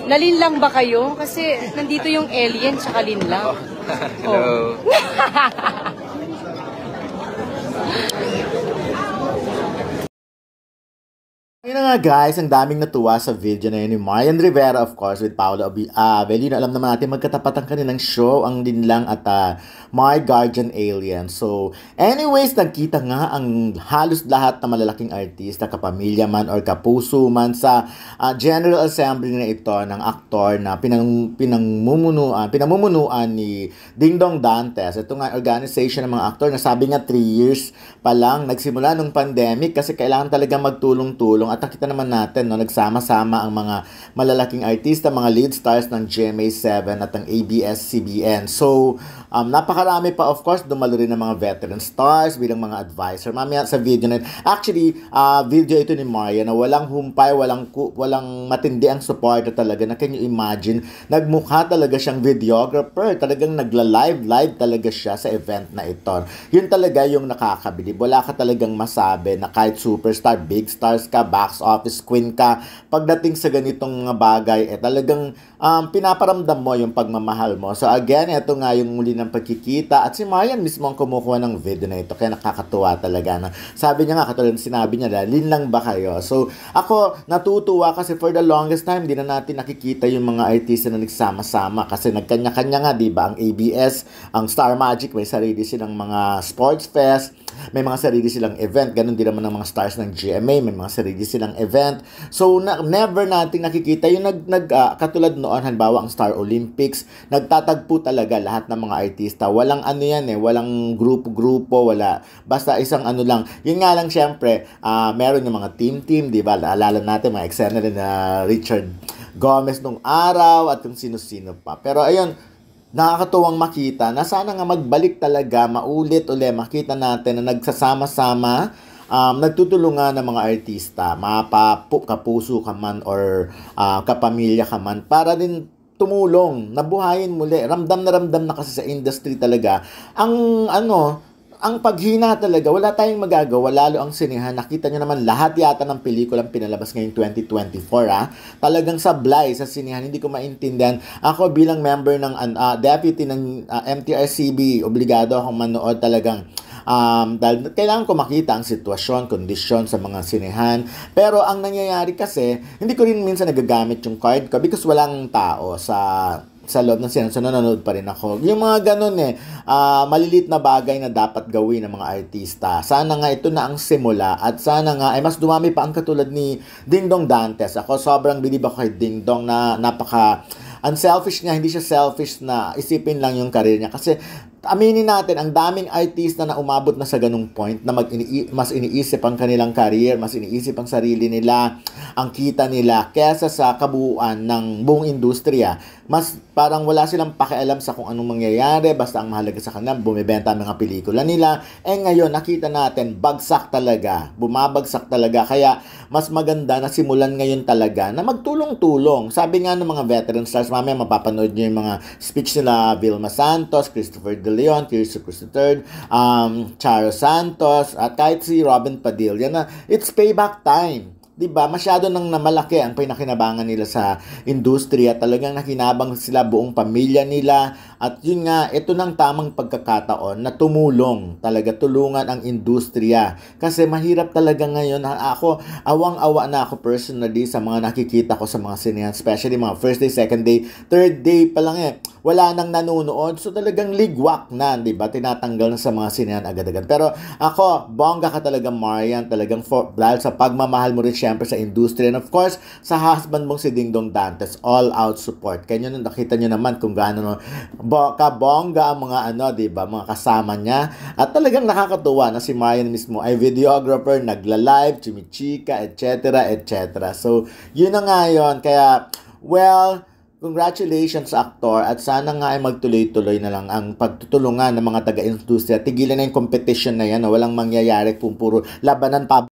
Nalin lang ba kayo? Kasi nandito yung alien tsaka Lin lang. Hello. Ayun na nga guys, ang daming natuwa sa video na yun ni Marian Rivera, of course, with Paolo Abelino. Alam naman natin magkatapat ang kanilang show, ang Linlang at My Guardian Alien. So, anyways, nagkita nga ang halos lahat na malalaking artista, kapamilya man or kapuso man sa General Assembly na ito ng aktor na pinamumunuan ni Dingdong Dantes. Ito nga organization ng mga aktor na sabi nga 3 years pa lang nagsimula nung pandemic kasi kailangan talaga magtulong-tulong. At nakita naman natin, no, nagsama-sama ang mga malalaking artista, mga lead stars ng GMA7 at ng ABS-CBN. So, napakarami pa, of course, dumalo rin ng mga veteran stars bilang mga advisor. Mamaya sa video na yun. Actually, video ito ni Maria na walang humpay, walang matindi ang support talaga. Na can you imagine? Nagmukha talaga siyang videographer. Talagang live talaga siya sa event na ito. Yun talaga yung nakakabilib. Wala ka talagang masabi na kahit superstar, big stars ka, box office queen ka, pagdating sa ganitong mga bagay, talagang pinaparamdam mo yung pagmamahal mo. So again, ito nga yung muli ng pagkikita at si Marian mismo ang kumukuha ng video na ito. Kaya nakakatuwa talaga. Na. Sabi niya nga, katulad sinabi niya, Lin lang ba kayo? So ako natutuwa kasi for the longest time, di na natin nakikita yung mga artista na nagsama-sama kasi nagkanya-kanya nga, di ba? Ang ABS, ang Star Magic, may sarili silang mga sports fest, may mga sarili silang event. Ganun din naman ng mga stars ng GMA, may mga sarili silang event. So never natin nakikita yung katulad noon, halimbawa ang Star Olympics, nagtatagpo talaga lahat ng mga artista. Walang ano yan walang grupo-grupo, wala. Basta isang ano lang. Yun nga lang syempre, meron yung mga team, di ba? Naalala natin mga eksena rin na Richard Gomez nung araw at kung sino-sino pa. Pero ayun, nakakatuwang makita na sana nga magbalik talaga, maulit-uli, makita natin na nagsasama-sama, nagtutulungan ng mga artista, kapuso ka man or kapamilya ka man, para din tumulong, nabuhayin muli. Ramdam na kasi sa industry talaga ang paghina talaga. Wala tayong magagawa, lalo ang sinehan. Nakita nyo naman lahat yata ng pelikulang pinalabas ngayong 2024. Talagang sablay sa sinehan. Hindi ko maintindihan. Ako bilang member ng deputy ng MTRCB, obligado akong manood talagang. Dahil kailangan ko makita ang sitwasyon, kondisyon sa mga sinehan. Pero ang nangyayari kasi, hindi ko rin minsan nagagamit yung card ko because walang tao sa loob ng sinehan. So nanonood pa rin ako. Yung mga ganun malilit na bagay na dapat gawin ng mga artista. Sana nga ito na ang simula at sana nga ay mas dumami pa ang katulad ni Dingdong Dantes. Ako sobrang bilib ako kay Dingdong na napaka unselfish niya. Hindi siya selfish na isipin lang yung career niya kasi aminin natin, ang daming artista na umabot na sa ganung point na mas iniisip ang kanilang career, mas iniisip ang sarili nila, ang kita nila, kesa sa kabuuan ng buong industriya. Mas parang wala silang pakialam sa kung anong mangyayari, basta ang mahalaga sa kanila, bumibenta ang mga pelikula nila. Ngayon, nakita natin, bagsak talaga, bumabagsak talaga. Kaya, mas maganda na simulan ngayon talaga na magtulong-tulong. Sabi nga ng mga veteran stars, mamaya mapapanood nyo yung mga speech nila, Vilma Santos, Christopher De Leon, Tirso Cruz III, Charo Santos, at kahit si Robin Padilla na it's payback time. Diba? Masyado nang namalaki ang pinakinabangan nila sa industriya. Talagang nakinabang sila, buong pamilya nila. At yun nga, ito ng tamang pagkakataon na tumulong. Talaga tulungan ang industriya. Kasi mahirap talaga ngayon. Ako, awang-awa na ako personally sa mga nakikita ko sa mga sinehan. Especially mga first day, second day, third day pa lang wala nang nanonood. So talagang ligwak na, diba? Tinatanggal na sa mga sinehan agad-agad. Pero ako, bongga ka talaga, Marian. Talagang dahil sa pagmamahal mo rin syempre sa industriya. And of course, sa husband mong si Dingdong Dantes, all-out support. Kaya nyo nakita nyo naman kung gaano kabongga ang mga diba, mga kasama niya. At talagang nakakatuwa na si Marian mismo ay videographer, nagla-live, chimichika, etc. So, yun na nga yun. Kaya, well, congratulations sa aktor at sana nga ay magtuloy-tuloy na lang ang pagtutulungan ng mga taga-industriya. Tigilan na yung competition na yan. Walang mangyayari kung puro labanan pa.